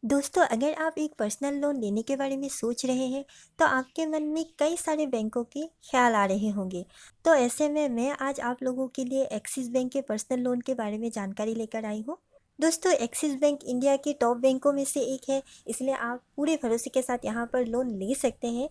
दोस्तों, अगर आप एक पर्सनल लोन लेने के बारे में सोच रहे हैं तो आपके मन में कई सारे बैंकों के ख्याल आ रहे होंगे। तो ऐसे में मैं आज आप लोगों के लिए एक्सिस बैंक के पर्सनल लोन के बारे में जानकारी लेकर आई हूँ। दोस्तों, एक्सिस बैंक इंडिया के टॉप बैंकों में से एक है, इसलिए आप पूरे भरोसे के साथ यहाँ पर लोन ले सकते हैं।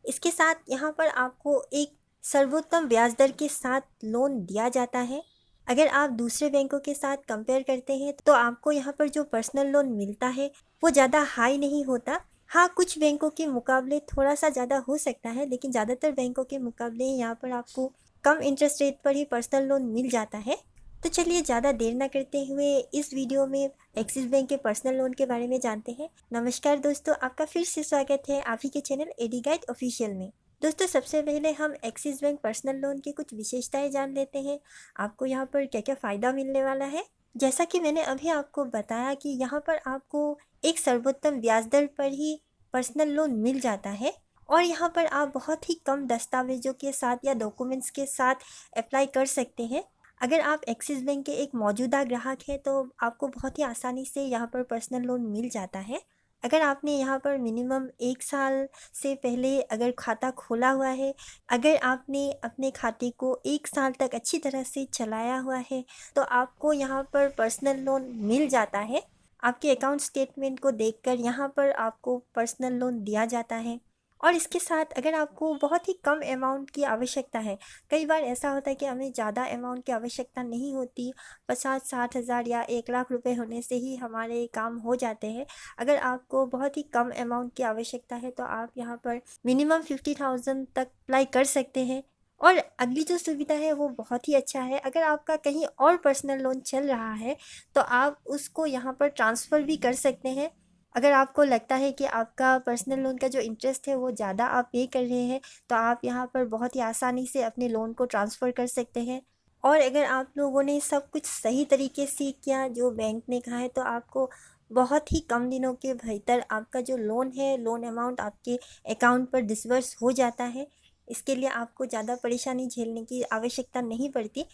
इसके साथ यहाँ पर आपको एक सर्वोत्तम ब्याज दर के साथ लोन दिया जाता है। अगर आप दूसरे बैंकों के साथ कंपेयर करते हैं तो आपको यहाँ पर जो पर्सनल लोन मिलता है वो ज़्यादा हाई नहीं होता। हाँ, कुछ बैंकों के मुकाबले थोड़ा सा ज़्यादा हो सकता है, लेकिन ज़्यादातर बैंकों के मुकाबले यहाँ पर आपको कम इंटरेस्ट रेट पर ही पर्सनल लोन मिल जाता है। तो चलिए ज़्यादा देर ना करते हुए इस वीडियो में एक्सिस बैंक के पर्सनल लोन के बारे में जानते हैं। नमस्कार दोस्तों, आपका फिर से स्वागत है आप ही के चैनल एडी गाइड ऑफिशियल में। दोस्तों, सबसे पहले हम एक्सिस बैंक पर्सनल लोन की कुछ विशेषताएं जान लेते हैं। आपको यहाँ पर क्या क्या फ़ायदा मिलने वाला है। जैसा कि मैंने अभी आपको बताया कि यहाँ पर आपको एक सर्वोत्तम ब्याज दर पर ही पर्सनल लोन मिल जाता है और यहाँ पर आप बहुत ही कम दस्तावेजों के साथ या डॉक्यूमेंट्स के साथ अप्लाई कर सकते हैं। अगर आप एक्सिस बैंक के एक मौजूदा ग्राहक हैं तो आपको बहुत ही आसानी से यहाँ पर पर्सनल लोन मिल जाता है। अगर आपने यहाँ पर मिनिमम 1 साल से पहले अगर खाता खोला हुआ है, अगर आपने अपने खाते को 1 साल तक अच्छी तरह से चलाया हुआ है तो आपको यहाँ पर पर्सनल लोन मिल जाता है। आपके अकाउंट स्टेटमेंट को देखकर यहाँ पर आपको पर्सनल लोन दिया जाता है। और इसके साथ अगर आपको बहुत ही कम अमाउंट की आवश्यकता है, कई बार ऐसा होता है कि हमें ज़्यादा अमाउंट की आवश्यकता नहीं होती, 50-60 हज़ार या 1 लाख रुपए होने से ही हमारे काम हो जाते हैं। अगर आपको बहुत ही कम अमाउंट की आवश्यकता है तो आप यहाँ पर मिनिमम 50,000 तक अप्लाई कर सकते हैं। और अगली जो सुविधा है वो बहुत ही अच्छा है, अगर आपका कहीं और पर्सनल लोन चल रहा है तो आप उसको यहाँ पर ट्रांसफ़र भी कर सकते हैं। अगर आपको लगता है कि आपका पर्सनल लोन का जो इंटरेस्ट है वो ज़्यादा आप पे कर रहे हैं तो आप यहाँ पर बहुत ही आसानी से अपने लोन को ट्रांसफ़र कर सकते हैं। और अगर आप लोगों ने सब कुछ सही तरीके से किया जो बैंक ने कहा है तो आपको बहुत ही कम दिनों के भीतर आपका जो लोन है, लोन अमाउंट आपके अकाउंट पर डिसबर्स हो जाता है। इसके लिए आपको ज़्यादा परेशानी झेलने की आवश्यकता नहीं पड़ती।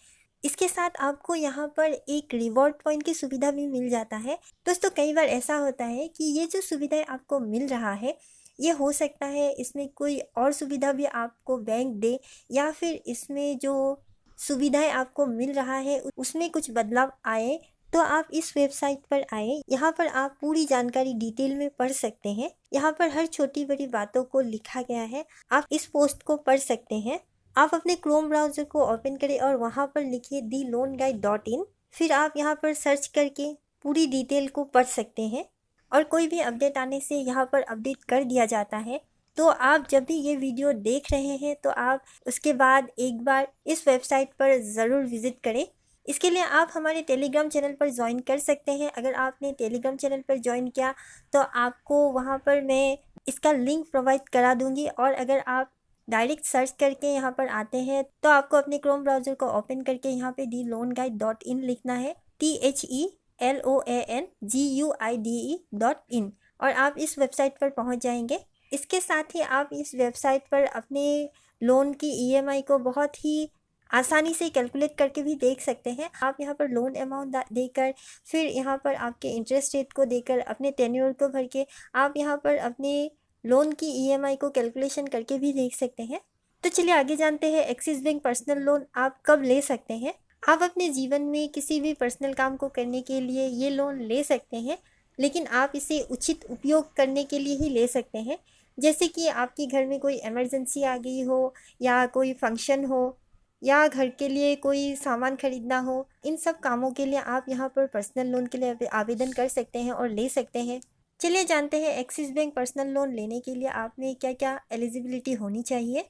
इसके साथ आपको यहाँ पर एक रिवॉर्ड पॉइंट की सुविधा भी मिल जाता है। दोस्तों, कई बार ऐसा होता है कि ये जो सुविधाएं आपको मिल रहा है, ये हो सकता है इसमें कोई और सुविधा भी आपको बैंक दे, या फिर इसमें जो सुविधाएं आपको मिल रहा है उसमें कुछ बदलाव आए। तो आप इस वेबसाइट पर आए, यहाँ पर आप पूरी जानकारी डिटेल में पढ़ सकते हैं। यहाँ पर हर छोटी बड़ी बातों को लिखा गया है, आप इस पोस्ट को पढ़ सकते हैं। आप अपने क्रोम ब्राउज़र को ओपन करें और वहाँ पर लिखिए theloanguide.in। फिर आप यहाँ पर सर्च करके पूरी डिटेल को पढ़ सकते हैं और कोई भी अपडेट आने से यहाँ पर अपडेट कर दिया जाता है। तो आप जब भी ये वीडियो देख रहे हैं तो आप उसके बाद एक बार इस वेबसाइट पर ज़रूर विज़िट करें। इसके लिए आप हमारे टेलीग्राम चैनल पर ज्वाइन कर सकते हैं। अगर आपने टेलीग्राम चैनल पर ज्वाइन किया तो आपको वहाँ पर मैं इसका लिंक प्रोवाइड करा दूँगी। और अगर आप डायरेक्ट सर्च करके यहाँ पर आते हैं तो आपको अपने क्रोम ब्राउज़र को ओपन करके यहाँ पे theloanguide.in लिखना है, THELOANGUIDE.in, और आप इस वेबसाइट पर पहुँच जाएंगे। इसके साथ ही आप इस वेबसाइट पर अपने लोन की ईएमआई को बहुत ही आसानी से कैलकुलेट करके भी देख सकते हैं। आप यहाँ पर लोन अमाउंट देकर, फिर यहाँ पर आपके इंटरेस्ट रेट को देकर, अपने टेन्योर को भर के आप यहाँ पर अपने लोन की ईएमआई को कैलकुलेशन करके भी देख सकते हैं। तो चलिए आगे जानते हैं एक्सिस बैंक पर्सनल लोन आप कब ले सकते हैं। आप अपने जीवन में किसी भी पर्सनल काम को करने के लिए ये लोन ले सकते हैं, लेकिन आप इसे उचित उपयोग करने के लिए ही ले सकते हैं। जैसे कि आपके घर में कोई इमरजेंसी आ गई हो, या कोई फंक्शन हो, या घर के लिए कोई सामान खरीदना हो, इन सब कामों के लिए आप यहाँ पर पर्सनल लोन के लिए आवेदन कर सकते हैं और ले सकते हैं। चलिए जानते हैं एक्सिस बैंक पर्सनल लोन लेने के लिए आप में क्या क्या एलिजिबिलिटी होनी चाहिए।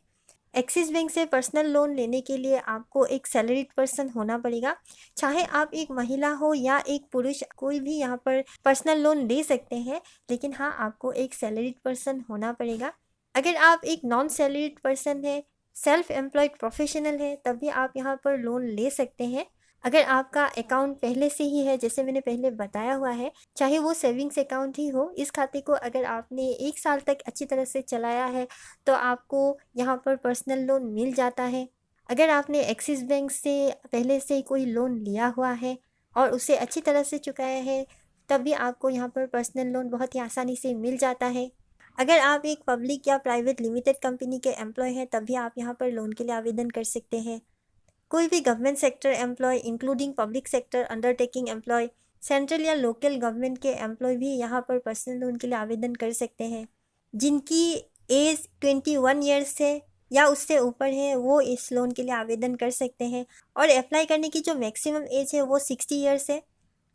एक्सिस बैंक से पर्सनल लोन लेने के लिए आपको एक सैलरीड पर्सन होना पड़ेगा। चाहे आप एक महिला हो या एक पुरुष, कोई भी यहाँ पर पर्सनल लोन ले सकते हैं, लेकिन हाँ, आपको एक सैलरीड पर्सन होना पड़ेगा। अगर आप एक नॉन सैलरीड पर्सन है, सेल्फ एम्प्लॉयड प्रोफेशनल है, तब भी आप यहाँ पर लोन ले सकते हैं। अगर आपका अकाउंट पहले से ही है, जैसे मैंने पहले बताया हुआ है, चाहे वो सेविंग्स अकाउंट ही हो, इस खाते को अगर आपने 1 साल तक अच्छी तरह से चलाया है तो आपको यहाँ पर पर्सनल लोन मिल जाता है। अगर आपने एक्सिस बैंक से पहले से कोई लोन लिया हुआ है और उसे अच्छी तरह से चुकाया है तब भी आपको यहाँ पर पर्सनल लोन बहुत ही आसानी से मिल जाता है। अगर आप एक पब्लिक या प्राइवेट लिमिटेड कंपनी के एम्प्लॉय हैं तब भी आप यहाँ पर लोन के लिए आवेदन कर सकते हैं। कोई भी government sector employ including public sector undertaking employ, central या लोकल गवर्नमेंट के एम्प्लॉय भी यहाँ पर पर्सनल लोन के लिए आवेदन कर सकते हैं। जिनकी एज 21 ईयर्स है या उससे ऊपर है वो इस लोन के लिए आवेदन कर सकते हैं। और अप्लाई करने की जो मैक्सिमम एज है वो 60 ईयर्स है।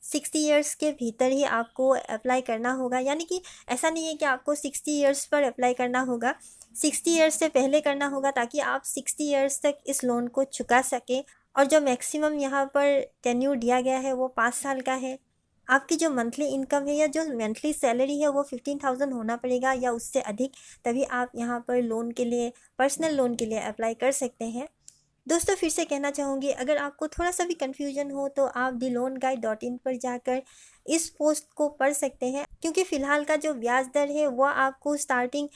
60 ईयर्स के भीतर ही आपको अप्लाई करना होगा, यानी कि ऐसा नहीं है कि आपको 60 ईयर्स पर अप्लाई करना होगा। 60 ईयर्स से पहले करना होगा ताकि आप 60 ईयर्स तक इस लोन को चुका सकें। और जो मैक्सिमम यहाँ पर टेन्यूर दिया गया है वो 5 साल का है। आपकी जो मंथली इनकम है या जो मंथली सैलरी है वो 15,000 होना पड़ेगा या उससे अधिक, तभी आप यहाँ पर लोन के लिए, पर्सनल लोन के लिए अप्लाई कर सकते हैं। दोस्तों फिर से कहना चाहूँगी, अगर आपको थोड़ा सा भी कन्फ्यूजन हो तो आप theloanguide.in पर जाकर इस पोस्ट को पढ़ सकते हैं, क्योंकि फ़िलहाल का जो ब्याज दर है वह आपको स्टार्टिंग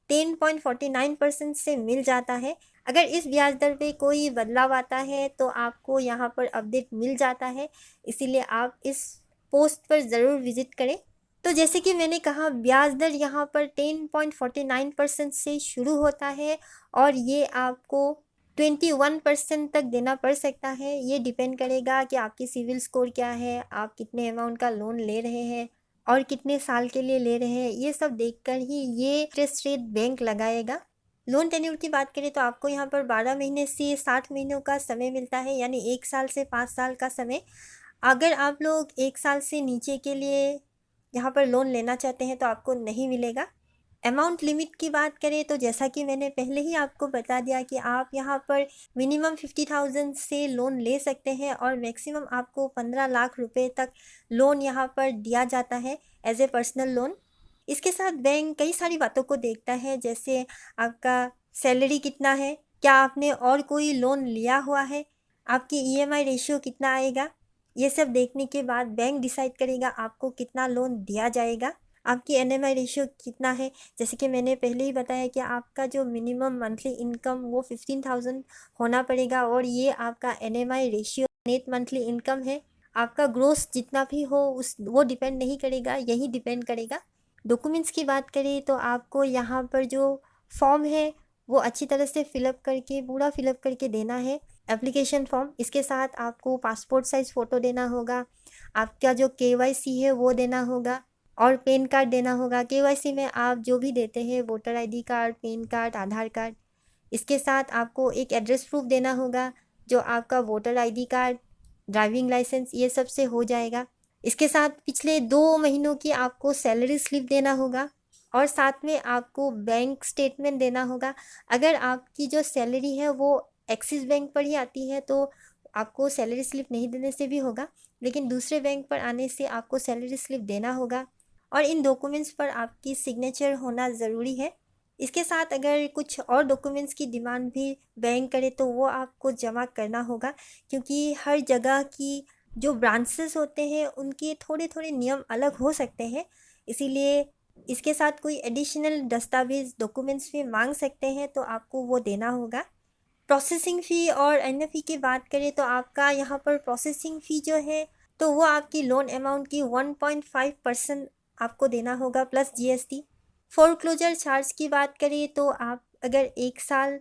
10.49% से मिल जाता है। अगर इस ब्याज दर पे कोई बदलाव आता है तो आपको यहाँ पर अपडेट मिल जाता है, इसीलिए आप इस पोस्ट पर ज़रूर विज़िट करें। तो जैसे कि मैंने कहा, ब्याज दर यहाँ पर 10.49% से शुरू होता है और ये आपको 21% तक देना पड़ सकता है। ये डिपेंड करेगा कि आपकी सिविल स्कोर क्या है, आप कितने अमाउंट का लोन ले रहे हैं और कितने साल के लिए ले रहे हैं। ये सब देखकर ही ये इंटरेस्ट रेट बैंक लगाएगा। लोन टेन्योर की बात करें तो आपको यहाँ पर 12 महीने से 60 महीनों का समय मिलता है, यानी 1 साल से 5 साल का समय। अगर आप लोग 1 साल से नीचे के लिए यहाँ पर लोन लेना चाहते हैं तो आपको नहीं मिलेगा। अमाउंट लिमिट की बात करें तो जैसा कि मैंने पहले ही आपको बता दिया कि आप यहाँ पर मिनिमम 50,000 से लोन ले सकते हैं और मैक्सिमम आपको 15 लाख रुपए तक लोन यहाँ पर दिया जाता है एज ए पर्सनल लोन। इसके साथ बैंक कई सारी बातों को देखता है, जैसे आपका सैलरी कितना है, क्या आपने और कोई लोन लिया हुआ है, आपकी ईएमआई रेशियो कितना आएगा। ये सब देखने के बाद बैंक डिसाइड करेगा आपको कितना लोन दिया जाएगा। आपकी एनएमआई रेशियो कितना है, जैसे कि मैंने पहले ही बताया कि आपका जो मिनिमम मंथली इनकम वो 15,000 होना पड़ेगा और ये आपका NMI ratio net monthly income है। आपका ग्रोस जितना भी हो वो डिपेंड नहीं करेगा, यही डिपेंड करेगा। डॉक्यूमेंट्स की बात करें तो आपको यहाँ पर जो फॉर्म है वो अच्छी तरह से फिलअप करके, पूरा फिलअप करके देना है, एप्लीकेशन फॉर्म। इसके साथ आपको पासपोर्ट साइज़ फ़ोटो देना होगा, आपका जो केवाईसी है वो देना होगा और पैन कार्ड देना होगा। केवाईसी में आप जो भी देते हैं, voter ID card, PAN card, Aadhaar card. इसके साथ आपको एक एड्रेस प्रूफ देना होगा, जो आपका voter ID card, driving licence, ये सब से हो जाएगा। इसके साथ पिछले 2 महीनों की आपको सैलरी स्लिप देना होगा और साथ में आपको बैंक स्टेटमेंट देना होगा। अगर आपकी जो सैलरी है वो एक्सिस बैंक पर ही आती है तो आपको सैलरी स्लिप नहीं देने से भी होगा, लेकिन दूसरे बैंक पर आने से आपको सैलरी स्लिप देना होगा और इन डॉक्यूमेंट्स पर आपकी सिग्नेचर होना ज़रूरी है। इसके साथ अगर कुछ और डॉक्यूमेंट्स की डिमांड भी बैंक करे तो वो आपको जमा करना होगा, क्योंकि हर जगह की जो ब्रांचेस होते हैं उनके थोड़े थोड़े नियम अलग हो सकते हैं, इसीलिए इसके साथ कोई एडिशनल दस्तावेज़ डॉक्यूमेंट्स भी मांग सकते हैं तो आपको वो देना होगा। प्रोसेसिंग फ़ी और अन्य फ़ी की बात करें तो आपका यहाँ पर प्रोसेसिंग फ़ी जो है तो वो आपकी लोन अमाउंट की 1.5% आपको देना होगा प्लस जीएसटी। फोरक्लोजर चार्ज की बात करें तो आप अगर 1 साल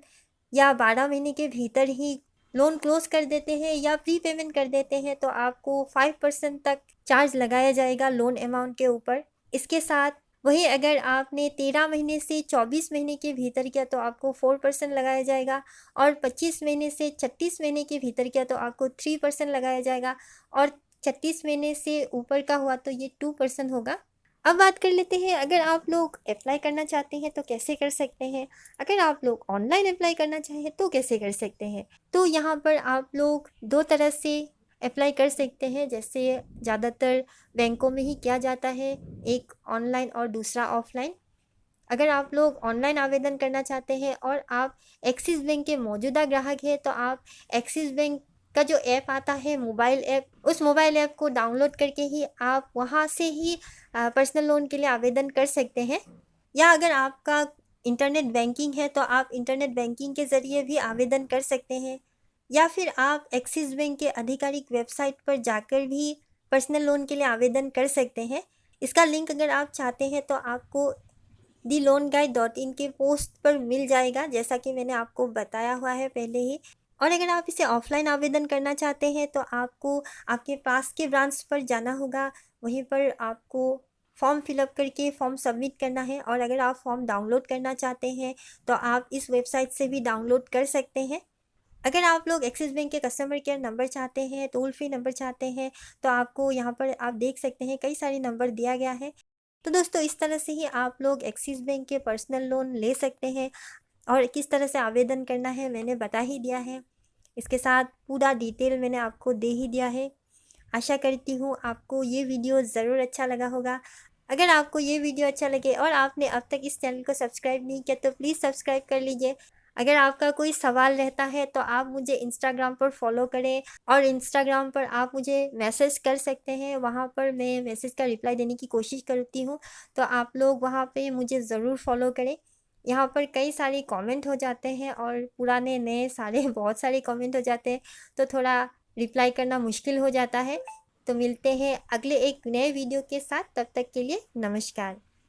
या 12 महीने के भीतर ही लोन क्लोज कर देते हैं या प्री पेमेंट कर देते हैं तो आपको 5% तक चार्ज लगाया जाएगा लोन अमाउंट के ऊपर। इसके साथ वहीं अगर आपने 13 महीने से 24 महीने के भीतर किया तो आपको 4% लगाया जाएगा और 25 महीने से 36 महीने के भीतर किया तो आपको 3% लगाया जाएगा और 36 महीने से ऊपर का हुआ तो ये 2% होगा। अब बात कर लेते हैं, अगर आप लोग अप्लाई करना चाहते हैं तो कैसे कर सकते हैं। अगर आप लोग ऑनलाइन अप्लाई करना चाहें तो कैसे कर सकते हैं, तो यहाँ पर आप लोग 2 तरह से अप्लाई कर सकते हैं, जैसे ज़्यादातर बैंकों में ही किया जाता है, एक ऑनलाइन और दूसरा ऑफलाइन। अगर आप लोग ऑनलाइन आवेदन करना चाहते हैं और आप एक्सिस बैंक के मौजूदा ग्राहक हैं तो आप एक्सिस बैंक का जो ऐप आता है मोबाइल ऐप, उस मोबाइल ऐप को डाउनलोड करके ही आप वहां से ही पर्सनल लोन के लिए आवेदन कर सकते हैं। या अगर आपका इंटरनेट बैंकिंग है तो आप इंटरनेट बैंकिंग के ज़रिए भी आवेदन कर सकते हैं, या फिर आप एक्सिस बैंक के आधिकारिक वेबसाइट पर जाकर भी पर्सनल लोन के लिए आवेदन कर सकते हैं। इसका लिंक अगर आप चाहते हैं तो आपको theloanguide.in के पोस्ट पर मिल जाएगा, जैसा कि मैंने आपको बताया हुआ है पहले ही। और अगर आप इसे ऑफलाइन आवेदन करना चाहते हैं तो आपको आपके पास के ब्रांच पर जाना होगा, वहीं पर आपको फॉर्म फिलअप करके फॉर्म सबमिट करना है। और अगर आप फॉर्म डाउनलोड करना चाहते हैं तो आप इस वेबसाइट से भी डाउनलोड कर सकते हैं। अगर आप लोग एक्सिस बैंक के कस्टमर केयर नंबर चाहते हैं, टोल फ्री नंबर चाहते हैं, तो आपको यहाँ पर आप देख सकते हैं कई सारे नंबर दिया गया है। तो दोस्तों, इस तरह से ही आप लोग एक्सिस बैंक के पर्सनल लोन ले सकते हैं और किस तरह से आवेदन करना है मैंने बता ही दिया है। इसके साथ पूरा डिटेल मैंने आपको दे ही दिया है। आशा करती हूँ आपको ये वीडियो ज़रूर अच्छा लगा होगा। अगर आपको ये वीडियो अच्छा लगे और आपने अब तक इस चैनल को सब्सक्राइब नहीं किया तो प्लीज़ सब्सक्राइब कर लीजिए। अगर आपका कोई सवाल रहता है तो आप मुझे इंस्टाग्राम पर फॉलो करें और इंस्टाग्राम पर आप मुझे मैसेज कर सकते हैं। वहाँ पर मैं मैसेज का रिप्लाई देने की कोशिश करती हूँ, तो आप लोग वहाँ पे मुझे ज़रूर फॉलो करें। यहाँ पर कई सारे कमेंट हो जाते हैं और पुराने नए सारे बहुत सारे कमेंट हो जाते हैं, तो थोड़ा रिप्लाई करना मुश्किल हो जाता है। तो मिलते हैं अगले एक नए वीडियो के साथ, तब तक के लिए नमस्कार।